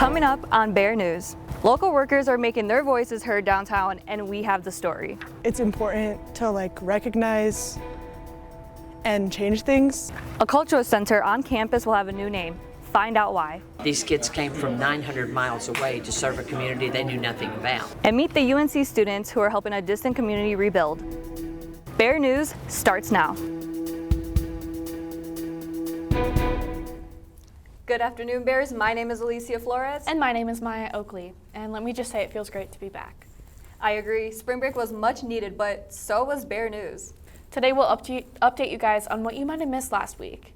Coming up on Bear News, local workers are making their voices heard downtown, and we have the story. It's important to recognize and change things. A cultural center on campus will have a new name. Find out why. These kids came from 900 miles away to serve a community they knew nothing about. And meet the UNC students who are helping a distant community rebuild. Bear News starts now. Good afternoon, Bears. My name is Alicia Flores. And my name is Maya Oakley. And let me just say, it feels great to be back. I agree. Spring break was much needed, but so was Bear News. Today we'll update you guys on what you might have missed last week.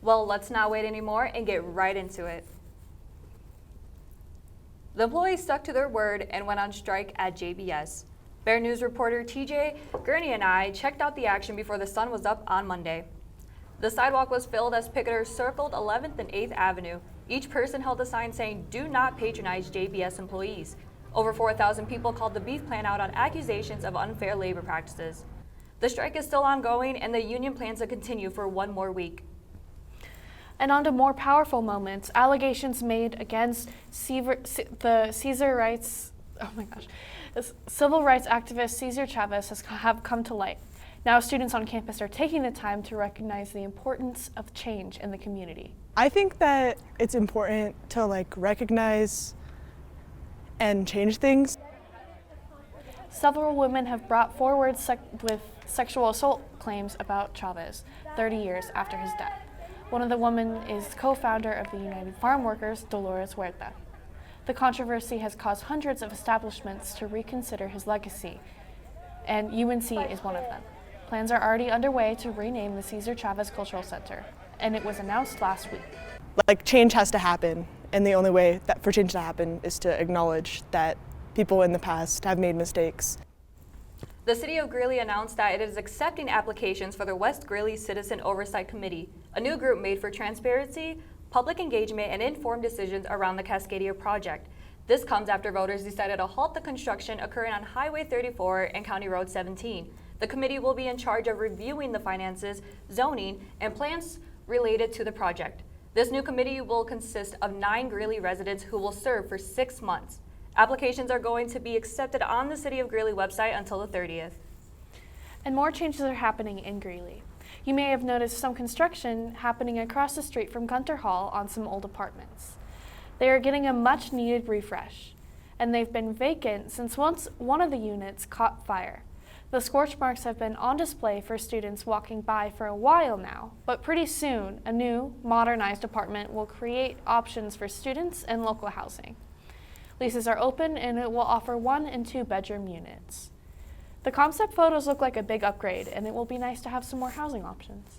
Well, let's not wait anymore and get right into it. The employees stuck to their word and went on strike at JBS. Bear News reporter TJ Gurney and I checked out the action before the sun was up on Monday. The sidewalk was filled as picketers circled 11th and 8th Avenue. Each person held a sign saying, "Do not patronize JBS employees." Over 4,000 people called the beef plant out on accusations of unfair labor practices. The strike is still ongoing, and the union plans to continue for one more week. And on to more powerful moments, allegations made against civil rights activist Cesar Chavez have come to light. Now students on campus are taking the time to recognize the importance of change in the community. I think that it's important to recognize and change things. Several women have brought forward with sexual assault claims about Chavez 30 years after his death. One of the women is co-founder of the United Farm Workers, Dolores Huerta. The controversy has caused hundreds of establishments to reconsider his legacy, and UNC is one of them. Plans are already underway to rename the Cesar Chavez Cultural Center, and it was announced last week. Change has to happen, and the only way for change to happen is to acknowledge that people in the past have made mistakes. The City of Greeley announced that it is accepting applications for the West Greeley Citizen Oversight Committee, a new group made for transparency, public engagement, and informed decisions around the Cascadia project. This comes after voters decided to halt the construction occurring on Highway 34 and County Road 17. The committee will be in charge of reviewing the finances, zoning, and plans related to the project. This new committee will consist of 9 Greeley residents who will serve for 6 months. Applications are going to be accepted on the City of Greeley website until the 30th. And more changes are happening in Greeley. You may have noticed some construction happening across the street from Gunter Hall on some old apartments. They are getting a much needed refresh, and they've been vacant since once one of the units caught fire. The scorch marks have been on display for students walking by for a while now, but pretty soon a new, modernized apartment will create options for students and local housing. Leases are open and it will offer 1 and 2 bedroom units. The concept photos look like a big upgrade, and it will be nice to have some more housing options.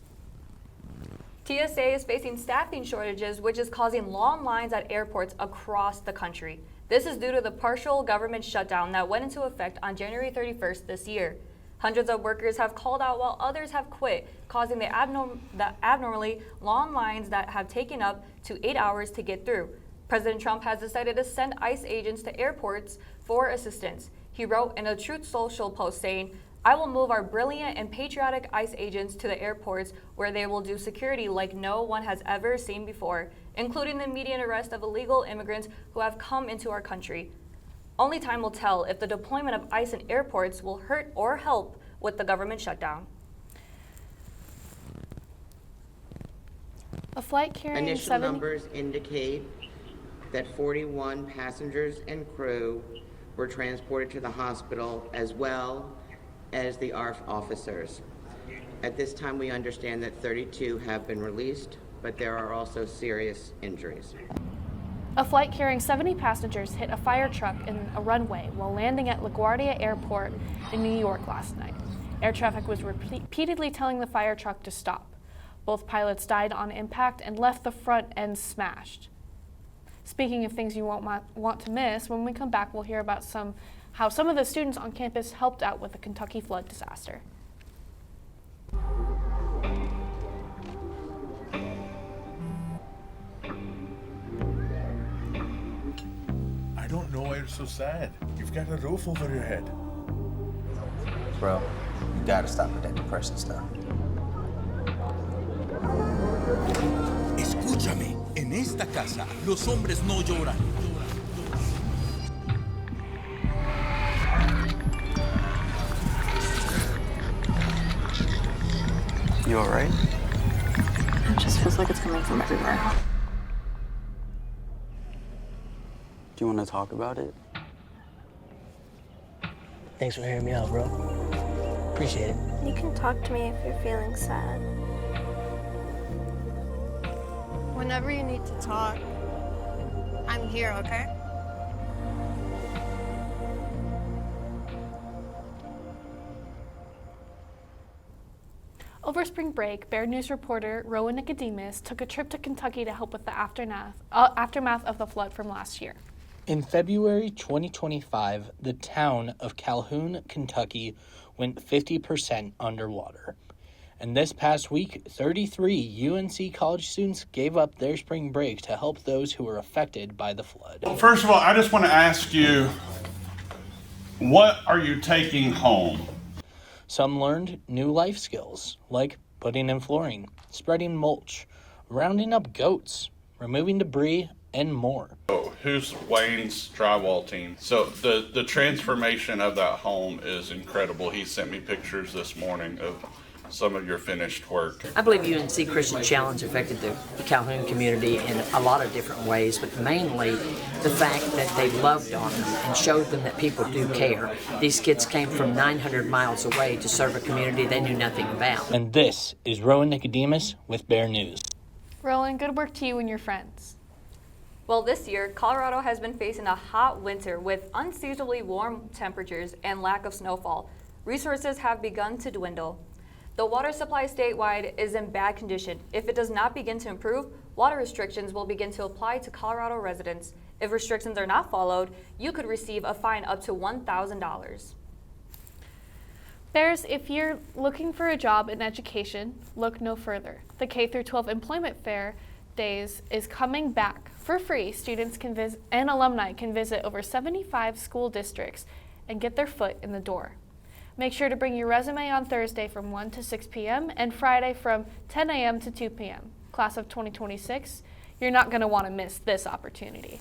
TSA is facing staffing shortages, which is causing long lines at airports across the country. This is due to the partial government shutdown that went into effect on January 31st this year. Hundreds of workers have called out while others have quit, causing the abnormally long lines that have taken up to 8 hours to get through. President Trump has decided to send ICE agents to airports for assistance. He wrote in a Truth Social post saying, "I will move our brilliant and patriotic ICE agents to the airports where they will do security like no one has ever seen before, including the immediate arrest of illegal immigrants who have come into our country. Only time will tell if the deployment of ICE in airports will hurt or help with the government shutdown." A flight carrying Initial numbers indicate that 41 passengers and crew were transported to the hospital, as well as the ARF officers. At this time, we understand that 32 have been released, but there are also serious injuries. A flight carrying 70 passengers hit a fire truck in a runway while landing at LaGuardia Airport in New York last night. Air traffic was repeatedly telling the fire truck to stop. Both pilots died on impact and left the front end smashed. Speaking of things you won't want to miss, when we come back, we'll hear about how some of the students on campus helped out with the Kentucky flood disaster. I don't know why you're so sad. You've got a roof over your head. Bro, you gotta stop with that depression stuff. Escúchame. En En esta casa, los hombres no lloran. You all right? It just feels like it's coming from everywhere. Do you want to talk about it? Thanks for hearing me out, bro. Appreciate it. You can talk to me if you're feeling sad. Whenever you need to talk, I'm here, okay? Over spring break, Bear News reporter Rowan Nicodemus took a trip to Kentucky to help with the aftermath of the flood from last year. In February 2025, the town of Calhoun, Kentucky went 50% underwater. And this past week, 33 UNC college students gave up their spring break to help those who were affected by the flood. Well, first of all, I just want to ask you, what are you taking home? Some learned new life skills, like putting in flooring, spreading mulch, rounding up goats, removing debris, and more. Oh, who's Wayne's drywall team? So the transformation of that home is incredible. He sent me pictures this morning of some of your finished work. I believe UNC Christian Challenge affected the Calhoun community in a lot of different ways, but mainly the fact that they loved on them and showed them that people do care. These kids came from 900 miles away to serve a community they knew nothing about. And this is Rowan Nicodemus with Bear News. Rowan, good work to you and your friends. Well, this year, Colorado has been facing a hot winter with unseasonably warm temperatures and lack of snowfall. Resources have begun to dwindle. The water supply statewide is in bad condition. If it does not begin to improve, water restrictions will begin to apply to Colorado residents. If restrictions are not followed, you could receive a fine up to $1,000. Bears, if you're looking for a job in education, look no further. The K-12 Employment Fair Days is coming back for free. Students can and alumni can visit over 75 school districts and get their foot in the door. Make sure to bring your resume on Thursday from 1 to 6 p.m. and Friday from 10 a.m. to 2 p.m. Class of 2026, you're not going to want to miss this opportunity.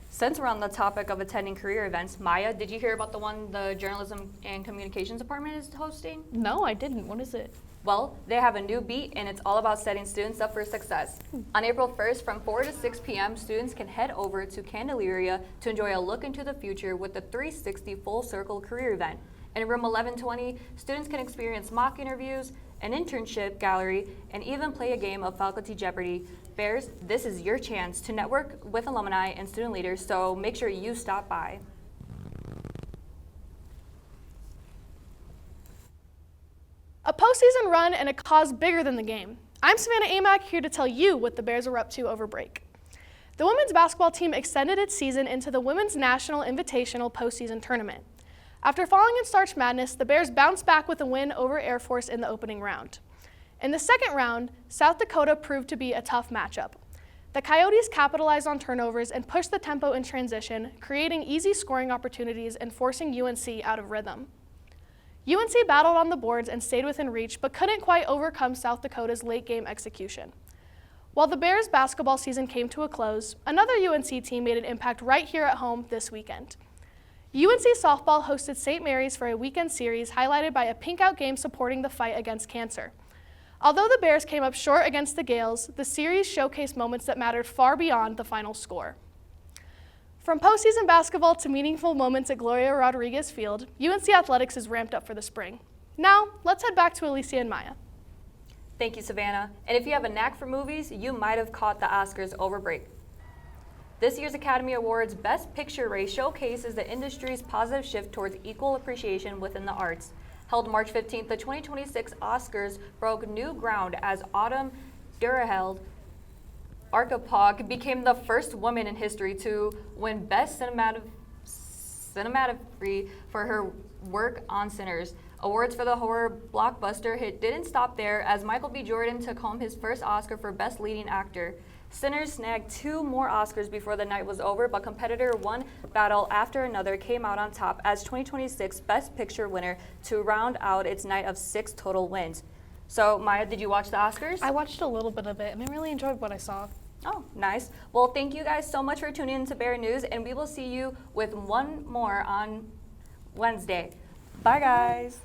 Since we're on the topic of attending career events, Maya, did you hear about the one the Journalism and Communications Department is hosting? No, I didn't. What is it? Well, they have a new beat, and it's all about setting students up for success. On April 1st, from 4 to 6 p.m., students can head over to Candelaria to enjoy a look into the future with the 360 Full Circle career event. In room 1120, students can experience mock interviews, an internship gallery, and even play a game of Faculty Jeopardy. Bears, this is your chance to network with alumni and student leaders, so make sure you stop by. A postseason run and a cause bigger than the game. I'm Savannah Amack, here to tell you what the Bears are up to over break. The women's basketball team extended its season into the Women's National Invitational postseason tournament. After falling in Starch Madness, the Bears bounced back with a win over Air Force in the opening round. In the second round, South Dakota proved to be a tough matchup. The Coyotes capitalized on turnovers and pushed the tempo in transition, creating easy scoring opportunities and forcing UNC out of rhythm. UNC battled on the boards and stayed within reach, but couldn't quite overcome South Dakota's late game execution. While the Bears' basketball season came to a close, another UNC team made an impact right here at home this weekend. UNC softball hosted St. Mary's for a weekend series highlighted by a pink-out game supporting the fight against cancer. Although the Bears came up short against the Gales, the series showcased moments that mattered far beyond the final score. From postseason basketball to meaningful moments at Gloria Rodriguez Field, UNC athletics is ramped up for the spring. Now, let's head back to Alicia and Maya. Thank you, Savannah. And if you have a knack for movies, you might have caught the Oscars over break. This year's Academy Awards Best Picture race showcases the industry's positive shift towards equal appreciation within the arts. Held March 15th, the 2026 Oscars broke new ground as Autumn Duraheld Archipelago became the first woman in history to win Best Cinematography for her work on Sinners. Awards for the horror blockbuster hit didn't stop there, as Michael B. Jordan took home his first Oscar for Best Leading Actor. Sinners snagged 2 more Oscars before the night was over, but competitor one battle after another came out on top as 2026 Best Picture winner to round out its night of 6 total wins. So, Maya, did you watch the Oscars? I watched a little bit of it, and I really enjoyed what I saw. Oh, nice. Well, thank you guys so much for tuning in to Bear News, and we will see you with one more on Wednesday. Bye, guys.